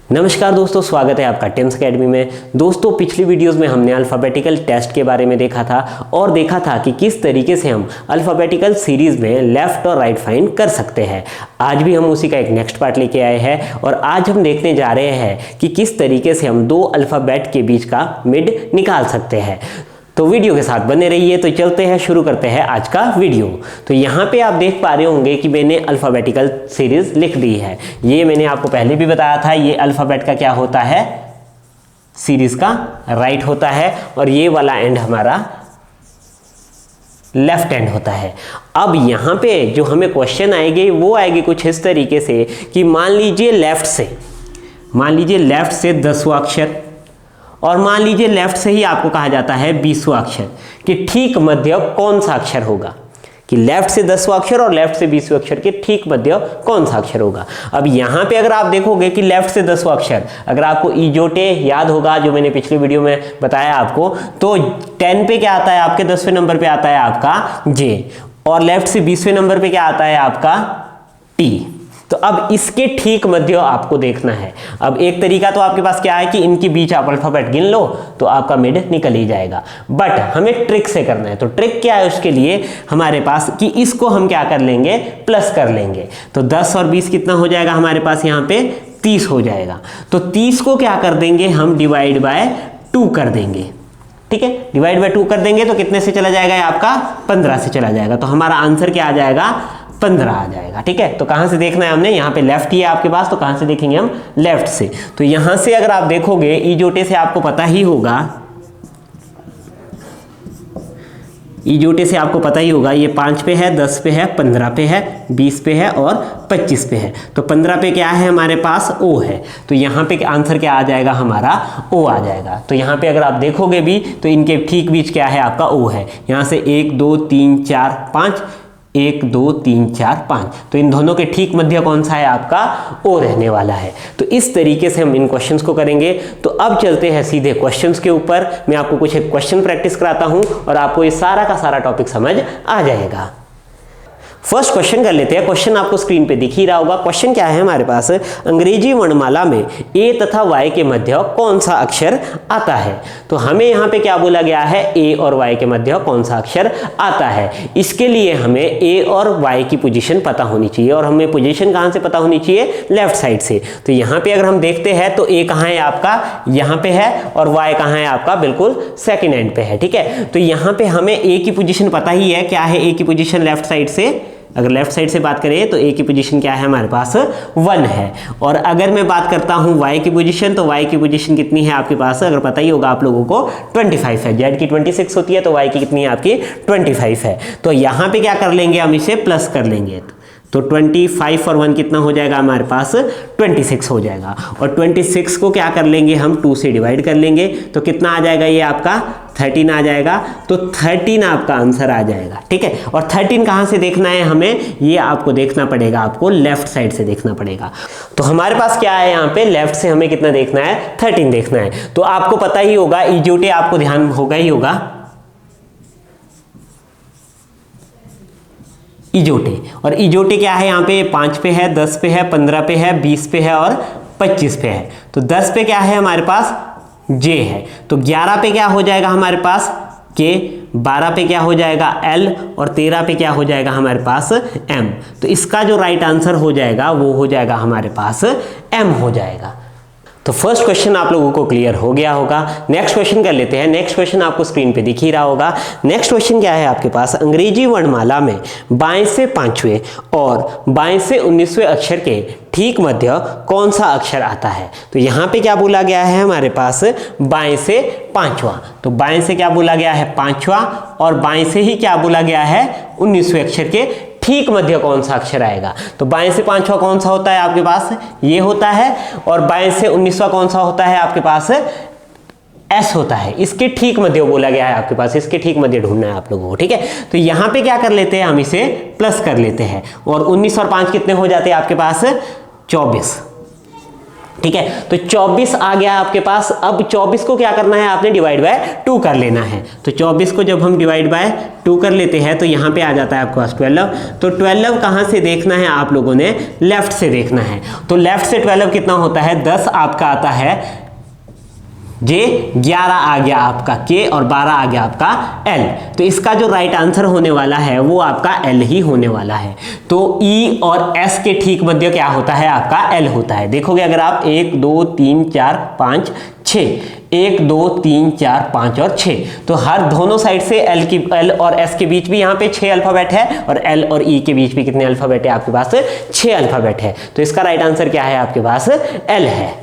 नमस्कार दोस्तों, स्वागत है आपका टेम्स अकेडमी में। दोस्तों, पिछली वीडियोस में हमने अल्फ़ाबेटिकल टेस्ट के बारे में देखा था और देखा था कि किस तरीके से हम अल्फ़ाबेटिकल सीरीज़ में लेफ़्ट और राइट फाइंड कर सकते हैं। आज भी हम उसी का एक नेक्स्ट पार्ट लेके आए हैं और आज हम देखने जा रहे हैं कि किस तरीके से हम दो अल्फ़ाबेट के बीच का मिड निकाल सकते हैं। तो वीडियो के साथ बने रहिए। तो चलते हैं, शुरू करते हैं आज का वीडियो। तो यहाँ पे आप देख पा रहे होंगे कि मैंने अल्फ़ाबेटिकल सीरीज़ लिख दी है। ये मैंने आपको पहले भी बताया था, ये अल्फ़ाबेट का क्या होता है, सीरीज़ का राइट होता है और ये वाला एंड हमारा लेफ्ट एंड होता है। अब यहाँ पे जो हमें क्वेश्चन आएंगे वो आएगी कुछ इस तरीके से कि मान लीजिए लेफ्ट से 10वां अक्षर और मान लीजिए लेफ्ट से ही आपको कहा जाता है 20वां अक्षर, कि ठीक मध्य कौन सा अक्षर होगा, कि लेफ्ट से 10वां अक्षर और लेफ्ट से 20वें अक्षर के ठीक मध्य कौन सा अक्षर होगा। अब यहाँ पे अगर आप देखोगे कि लेफ्ट से 10वां अक्षर, अगर आपको इजोटे याद होगा जो मैंने पिछली वीडियो में बताया आपको, तो 10 पे क्या आता है आपके, 10वें नंबर पे आता है आपका जे, और लेफ्ट से 20वें नंबर पे क्या आता है आपका टी। तो अब इसके ठीक मध्य आपको देखना है। अब एक तरीका तो आपके पास क्या है कि इनके बीच आप अल्फाबेट गिन लो तो आपका मिड निकल ही जाएगा, बट हमें ट्रिक से करना है। तो ट्रिक क्या है उसके लिए हमारे पास, कि इसको हम क्या कर लेंगे, प्लस कर लेंगे। तो 10 और 20 कितना हो जाएगा हमारे पास, यहाँ पे 30 हो जाएगा। तो 30 को क्या कर देंगे हम, डिवाइड बाय 2 कर देंगे। ठीक है, डिवाइड बाय 2 कर देंगे तो कितने से चला जाएगा, आपका 15 से चला जाएगा। तो हमारा आंसर क्या आ जाएगा, 15 आ जाएगा। ठीक है, तो कहां से देखना है हमने, यहाँ पे लेफ्ट ही है आपके पास, तो कहां से देखेंगे हम, लेफ्ट से। तो यहां से अगर आप देखोगे इजोटे से आपको पता ही होगा, इजोटे से आपको पता ही होगा, ये 5 पे है, 10 पे है, 15 पे है, 20 पे है और 25 पे है। तो 15 पे क्या है हमारे पास, ओ है। तो यहाँ पे आंसर क्या आ जाएगा हमारा, ओ आ जाएगा। तो यहाँ पे अगर आप देखोगे भी तो इनके ठीक बीच क्या है आपका, ओ है। यहाँ से 1 2 3 4 5, 1 2 3 4 5, तो इन दोनों के ठीक मध्य कौन सा है आपका, ओ रहने वाला है। तो इस तरीके से हम इन क्वेश्चंस को करेंगे। तो अब चलते हैं सीधे क्वेश्चंस के ऊपर। मैं आपको कुछ एक क्वेश्चन प्रैक्टिस कराता हूं और आपको ये सारा का सारा टॉपिक समझ आ जाएगा। फर्स्ट क्वेश्चन कर लेते हैं। क्वेश्चन आपको स्क्रीन पे दिख ही रहा होगा। क्वेश्चन क्या है हमारे पास, अंग्रेजी वर्णमाला में ए तथा वाई के मध्य कौन सा अक्षर आता है। तो हमें यहाँ पे क्या बोला गया है, ए और वाई के मध्य कौन सा अक्षर आता है। इसके लिए हमें ए और वाई की पोजीशन पता होनी चाहिए, और हमें पोजीशन कहाँ से पता होनी चाहिए, लेफ्ट साइड से। तो यहाँ पे अगर हम देखते हैं तो ए कहाँ है आपका, यहाँ पे है, और वाई कहाँ है आपका, बिल्कुल सेकेंड एंड पे है। ठीक है, तो यहाँ पे हमें ए की पोजीशन पता ही है, क्या है ए की पोजीशन, लेफ्ट साइड से। अगर लेफ्ट साइड से बात करें तो ए की पोजीशन क्या है हमारे पास, 1 है। और अगर मैं बात करता हूं वाई की पोजीशन, तो वाई की पोजीशन कितनी है आपके पास, अगर पता ही होगा आप लोगों को, 25 है। जेड की 26 होती है, तो वाई की कितनी है आपकी, 25 है। तो यहां पे क्या कर लेंगे हम, इसे प्लस कर लेंगे। तो 25 और 1 कितना हो जाएगा हमारे पास, 26 हो जाएगा। और 26 को क्या कर लेंगे हम, 2 से डिवाइड कर लेंगे, तो कितना आ जाएगा ये आपका, 13 आ जाएगा। तो 13 आपका आंसर आ जाएगा। ठीक है, और 13 कहाँ से देखना है हमें, ये आपको देखना पड़ेगा, आपको लेफ्ट साइड से देखना पड़ेगा। तो हमारे पास क्या है यहाँ पे, लेफ्ट से हमें कितना देखना है, 13 देखना है। तो आपको पता ही होगा, इजोटे आपको ध्यान होगा ही होगा, इजोटे। और इजोटे क्या है यहाँ पे, 5 पे है, 10 पे है, 15 पे है, 20 पे है और 25 पे है। तो 10 पे क्या है हमारे पास, जे है। तो 11 पे क्या हो जाएगा हमारे पास, के। 12 पे क्या हो जाएगा, एल। और 13 पे क्या हो जाएगा हमारे पास, एम। तो इसका जो राइट आंसर हो जाएगा वो हो जाएगा हमारे पास एम हो जाएगा। तो फर्स्ट क्वेश्चन आप लोगों को क्लियर हो गया होगा। नेक्स्ट क्वेश्चन कर लेते हैं। नेक्स्ट क्वेश्चन आपको स्क्रीन पे दिख ही रहा होगा। नेक्स्ट क्वेश्चन क्या है आपके पास, अंग्रेजी वर्णमाला में बाएं से 5वें और बाएं से 19वें अक्षर के ठीक मध्य कौन सा अक्षर आता है। तो यहाँ पे क्या बोला गया है हमारे पास, बाएं से 5वां। तो बाएं से क्या बोला गया है, 5वां, और बाएं से ही क्या बोला गया है, 19वें अक्षर के ठीक मध्य कौन सा अक्षर आएगा। तो बाएं से 5वां कौन सा होता है आपके पास, ये होता है। और बाएं से 19वां कौन सा होता है आपके पास, एस होता है। इसके ठीक मध्य बोला गया है आपके पास, इसके ठीक मध्य ढूंढना है आप लोगों को। ठीक है, तो यहाँ पे क्या कर लेते हैं हम, इसे प्लस कर लेते हैं। और 19 और 5 कितने हो जाते हैं आपके पास, 24। ठीक है। तो 24 आ गया आपके पास। अब 24 को क्या करना है, आपने डिवाइड बाय 2 कर लेना है। तो 24 को जब हम डिवाइड बाय 2 कर लेते हैं तो यहाँ पे आ जाता है आपके पास 12। तो 12 कहाँ से देखना है आप लोगों ने, लेफ्ट से देखना है। तो लेफ्ट से 12 कितना होता है, 10 आपका आता है जे, 11 आ गया आपका के और 12 आ गया आपका एल। तो इसका जो राइट आंसर होने वाला है वो आपका एल ही होने वाला है। तो ई और एस के ठीक मध्य क्या होता है, आपका एल होता है। देखोगे अगर आप 1 2 3 4 5 6, 1 2 3 4 5 और 6, तो हर दोनों साइड से एल और एस के बीच भी यहाँ पे 6 अल्फाबेट है और एल और ई के बीच भी कितने अल्फाबेट है आपके पास, 6 अल्फाबेट है। तो इसका राइट आंसर क्या है आपके पास, एल है।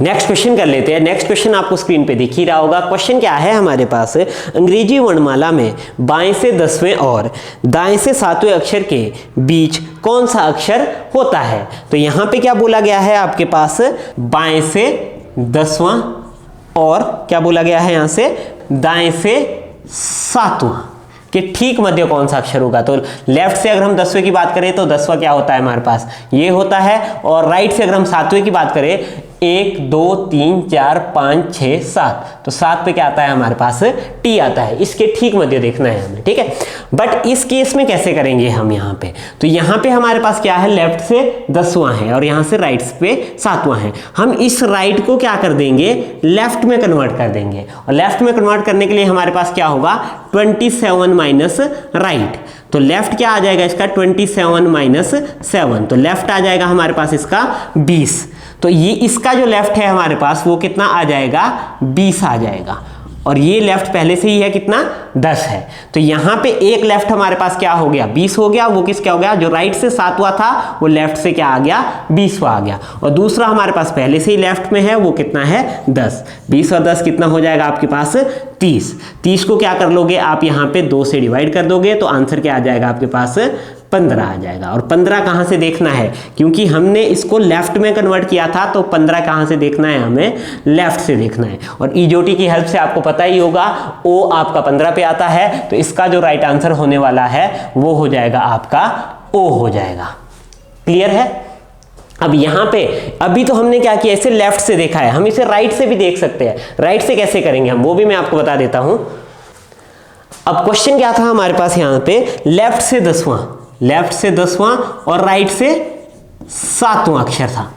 नेक्स्ट क्वेश्चन कर लेते हैं। नेक्स्ट क्वेश्चन आपको स्क्रीन पे दिख ही रहा होगा। क्वेश्चन क्या है हमारे पास, अंग्रेजी वर्णमाला में बाएं से 10वें और दाएं से 7वें अक्षर के बीच कौन सा अक्षर होता है। तो यहाँ पे क्या बोला गया है आपके पास, बाएं से 10वां और क्या बोला गया है यहाँ से, दाएं से 7वां के ठीक मध्य कौन सा अक्षर होगा। तो लेफ्ट से अगर हम 10वें की बात करें तो 10वां क्या होता है हमारे पास, ये होता है। और राइट से अगर हम 7वें की बात करें, 1 2 3 4 5 6 7, तो 7 पे क्या आता है हमारे पास, टी आता है। इसके ठीक मध्य देखना है हमें, ठीक है। बट इस केस में कैसे करेंगे हम यहाँ पे, तो यहाँ पे हमारे पास क्या है, लेफ्ट से 10वां है और यहाँ से राइट पे 7वां है। हम इस राइट को क्या कर देंगे, लेफ्ट में कन्वर्ट कर देंगे। और लेफ्ट में कन्वर्ट करने के लिए हमारे पास क्या होगा, 27 माइनस राइट। तो लेफ्ट क्या आ जाएगा इसका, 27 माइनस 7, तो लेफ्ट आ जाएगा हमारे पास इसका 20। तो ये इसका जो लेफ्ट है हमारे पास वो कितना आ जाएगा, 20 आ जाएगा। और ये लेफ्ट पहले से ही है कितना, 10 है। तो यहाँ पे एक लेफ्ट हमारे पास क्या हो गया, 20 हो गया। वो किस क्या हो गया, जो राइट से 7वां था वो लेफ्ट से क्या आ गया, 20वां आ गया। और दूसरा हमारे पास पहले से ही लेफ्ट में है, वो कितना है, 10। 20 और 10 कितना हो जाएगा आपके पास, 30। 30 को क्या कर लोगे आप, यहाँ पे 2 से डिवाइड कर दोगे तो आंसर क्या आ जाएगा आपके पास, 15 आ जाएगा। और 15 कहाँ से देखना है, क्योंकि हमने इसको लेफ्ट में कन्वर्ट किया था, तो 15 कहाँ से देखना है, हमें लेफ्ट से देखना है। और ईजोटी की हेल्प से आपको पता ही होगा, ओ आपका 15 पे आता है। तो इसका जो राइट आंसर होने वाला है वो हो जाएगा आपका ओ हो जाएगा। क्लियर है। अब यहाँ पे अभी तो हमने क्या किया, इसे लेफ्ट से देखा है, हम इसे राइट से भी देख सकते हैं। राइट से कैसे करेंगे हम, वो भी मैं आपको बता देता हूं। अब क्वेश्चन क्या था हमारे पास यहाँ पे, लेफ्ट से 10वां, लेफ्ट से 10वां और राइट से 7वां अक्षर था,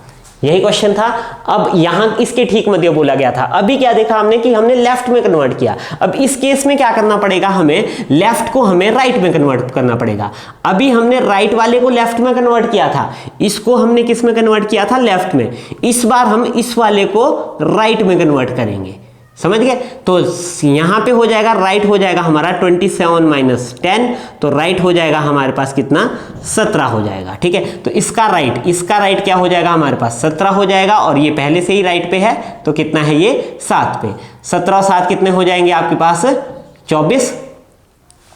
यही क्वेश्चन था। अब यहां इसके ठीक मध्य बोला गया था। अभी क्या देखा हमने कि हमने लेफ्ट में कन्वर्ट किया। अब इस केस में क्या करना पड़ेगा, हमें लेफ्ट को हमें राइट में कन्वर्ट करना पड़ेगा। अभी हमने राइट वाले को लेफ्ट में कन्वर्ट किया था, इसको हमने किस में कन्वर्ट किया था, लेफ्ट में। इस बार हम इस वाले को राइट में कन्वर्ट करेंगे, समझ गए। तो यहां पे हो जाएगा, राइट हो जाएगा हमारा 27 माइनस 10, तो राइट हो जाएगा हमारे पास कितना, 17 हो जाएगा, ठीक है। तो इसका राइट क्या हो जाएगा हमारे पास, 17 हो जाएगा। और ये पहले से ही राइट पे है, तो कितना है ये, 7 पे। 17 और 7 कितने हो जाएंगे आपके पास, 24,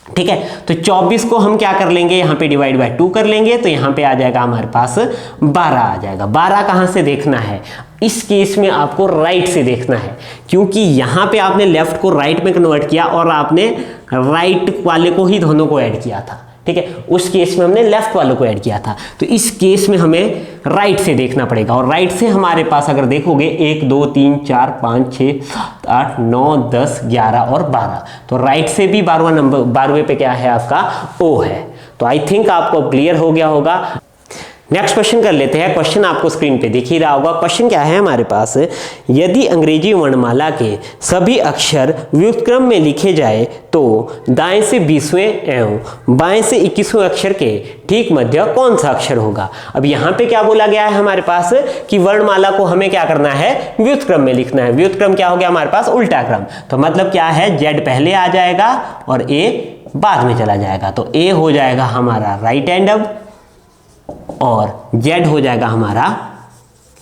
ठीक है। तो 24 को हम क्या कर लेंगे, यहाँ पे डिवाइड बाय 2 कर लेंगे, तो यहाँ पे आ जाएगा हमारे पास 12 आ जाएगा। 12 कहाँ से देखना है, इस केस में आपको राइट से देखना है, क्योंकि यहाँ पे आपने लेफ्ट को राइट में कन्वर्ट किया और आपने राइट वाले को ही दोनों को ऐड किया था, ठीक है। उस केस में हमने लेफ्ट वालों को ऐड किया था। तो इस केस में हमें राइट से देखना पड़ेगा। और राइट से हमारे पास अगर देखोगे 1 2 3 4 5 6 7 8 9 10 11 और 12, तो राइट से भी 12वां नंबर, 12वें पे क्या है आपका, ओ है। तो आई थिंक आपको क्लियर हो गया होगा। नेक्स्ट क्वेश्चन कर लेते हैं। क्वेश्चन आपको स्क्रीन पे दिख ही रहा होगा। क्वेश्चन क्या है हमारे पास, यदि अंग्रेजी वर्णमाला के सभी अक्षर व्युत्क्रम में लिखे जाए तो दाएं से 20वें एवं बाएं से 21वें अक्षर के ठीक मध्य कौन सा अक्षर होगा। अब यहाँ पे क्या बोला गया है हमारे पास कि वर्णमाला को हमें क्या करना है, व्युत्क्रम में लिखना है। व्युत्क्रम क्या हो गया हमारे पास, उल्टा क्रम। तो मतलब क्या है, जेड पहले आ जाएगा और ए बाद में चला जाएगा। तो ए हो जाएगा हमारा राइट हैंड अब और Z हो जाएगा हमारा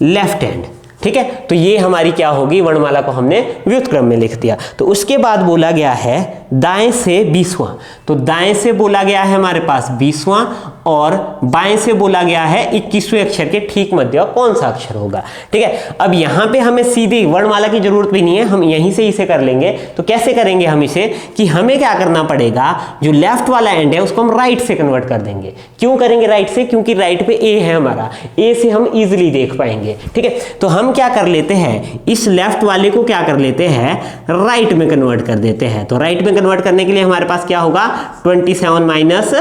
लेफ्ट हैंड, ठीक है। तो ये हमारी क्या होगी, वर्णमाला को हमने व्युत्क्रम में लिख दिया। तो उसके बाद बोला गया है दाएं से 20वां, तो दाएं से बोला गया है हमारे पास 20वां और बाएं से बोला गया है 21वें अक्षर के ठीक मध्य कौन सा अक्षर होगा। ठीक है, अब यहाँ पे हमें सीधी वर्णमाला की जरूरत भी नहीं है, हम यहीं से इसे कर लेंगे। तो कैसे करेंगे हम इसे, कि हमें क्या करना पड़ेगा, जो लेफ्ट वाला एंड है उसको हम राइट से कन्वर्ट कर देंगे। क्यों करेंगे राइट से, क्योंकि राइट पे ए है हमारा, ए से हम इजीली देख पाएंगे। ठीक है, तो हम क्या कर लेते हैं, इस लेफ्ट वाले को क्या कर लेते हैं, राइट में कन्वर्ट कर देते हैं। तो राइट में कन्वर्ट करने के लिए हमारे पास क्या होगा, 27 माइनस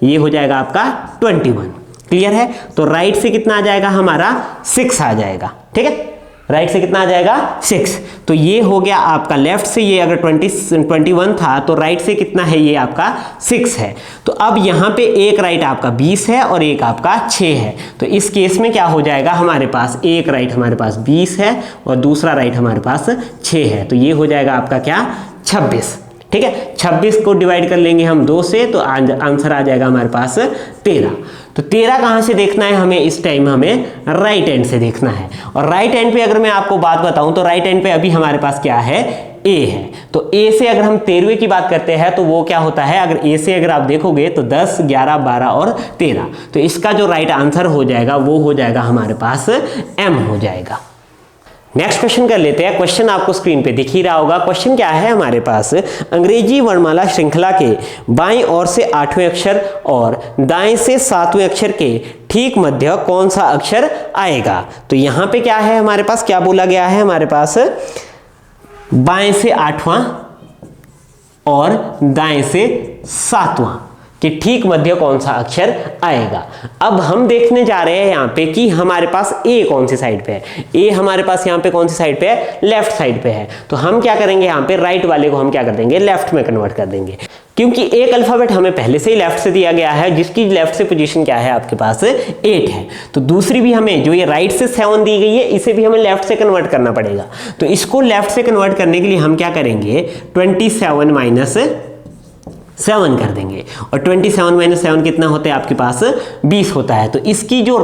ये हो जाएगा आपका 21। क्लियर है, तो राइट से कितना आ जाएगा हमारा 6 आ जाएगा। ठीक है, राइट से कितना आ जाएगा 6। तो ये हो गया आपका लेफ्ट से, ये अगर 21 था तो राइट से कितना है, ये आपका 6 है। तो अब यहाँ पे एक राइट आपका 20 है और एक आपका 6 है। तो इस केस में क्या हो जाएगा, हमारे पास एक राइट हमारे पास 20 है और दूसरा राइट हमारे पास 6 है। तो ये हो जाएगा आपका क्या, 26। ठीक है, 26 को डिवाइड कर लेंगे हम 2 से, तो आंसर आ जाएगा हमारे पास 13। तो 13 कहाँ से देखना है हमें, इस टाइम हमें राइट एंड से देखना है। और राइट एंड पे अगर मैं आपको बात बताऊं तो राइट एंड पे अभी हमारे पास क्या है, ए है। तो ए से अगर हम 13वें की बात करते हैं तो वो क्या होता है, अगर ए से अगर आप देखोगे तो 10, 11, 12 और 13। तो इसका जो राइट आंसर हो जाएगा वो हो जाएगा हमारे पास एम हो जाएगा। नेक्स्ट क्वेश्चन कर लेते हैं। क्वेश्चन आपको स्क्रीन पे दिख ही रहा होगा। क्वेश्चन क्या है हमारे पास, अंग्रेजी वर्णमाला श्रृंखला के बाईं ओर से 8वें अक्षर और दाएं से 7वें अक्षर के ठीक मध्य कौन सा अक्षर आएगा। तो यहां पे क्या है हमारे पास, क्या बोला गया है हमारे पास, बाएं से 8वां और दाएं से 7वां कि ठीक मध्य कौन सा अक्षर आएगा। अब हम देखने जा रहे हैं यहाँ पे कि हमारे पास ए कौन सी साइड पे है। ए हमारे पास यहाँ पे कौन सी साइड पे है, लेफ्ट साइड पे है। तो हम क्या करेंगे, यहाँ पे राइट वाले को हम क्या कर देंगे, लेफ्ट में कन्वर्ट कर देंगे। क्योंकि एक अल्फाबेट हमें पहले से ही लेफ्ट से दिया गया है, जिसकी लेफ्ट से पोजीशन क्या है आपके पास 8 है। तो दूसरी भी हमें जो ये राइट से 7 दी गई है, इसे भी हमें लेफ्ट से कन्वर्ट करना पड़ेगा। तो इसको लेफ्ट से कन्वर्ट करने के लिए हम क्या करेंगे, 27 माइनस 7 कर देंगे। और 27 माइनस 7 कितना होता है आपके पास, 20 होता है। तो इसकी जो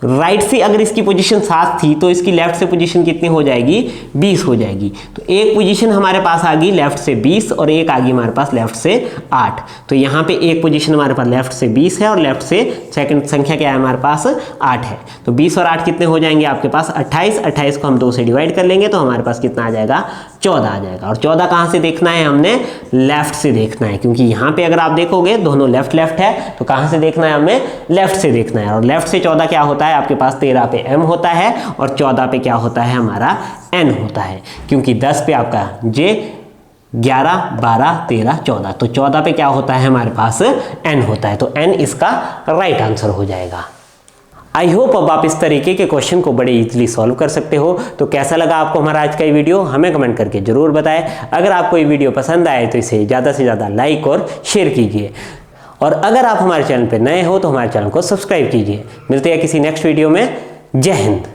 राइट से अगर इसकी पोजीशन 7 थी तो इसकी लेफ्ट से पोजीशन कितनी हो जाएगी, 20 हो जाएगी। तो एक पोजीशन हमारे पास आ गई लेफ्ट से 20 और एक आ गई हमारे पास लेफ्ट से 8। तो यहाँ पे एक पोजीशन हमारे पास लेफ्ट से 20 है और लेफ्ट से सेकंड संख्या क्या है हमारे पास 8 है। तो 20 और 8 कितने हो जाएंगे आपके पास 28। 28 को हम 2 से डिवाइड कर लेंगे तो हमारे पास कितना आ जाएगा, 14 आ जाएगा। और 14 कहाँ से देखना है, हमने लेफ्ट से देखना है। क्योंकि यहाँ पे अगर आप देखोगे दोनों लेफ्ट लेफ्ट है, तो कहाँ से देखना है, हमें लेफ्ट से देखना है। और लेफ्ट से 14 क्या होता है आपके पास, 13 पे m होता है और 14 पे क्या होता है हमारा n होता है। क्योंकि 10 पे आपका j, 11, 12, 13, 14, तो 14 पे क्या होता है हमारे पास n होता है। तो n इसका राइट आंसर हो जाएगा। आई होप अब आप इस तरीके के क्वेश्चन को बड़े इजीली सॉल्व कर सकते हो। तो कैसा लगा आपको हमारा आज का ये वीडियो, हमें कमेंट करके जरूर बताएं। अगर आपको ये वीडियो पसंद आए तो इसे ज़्यादा से ज़्यादा लाइक और शेयर कीजिए। और अगर आप हमारे चैनल पर नए हो तो हमारे चैनल को सब्सक्राइब कीजिए। मिलते हैं किसी नेक्स्ट वीडियो में। जय हिंद।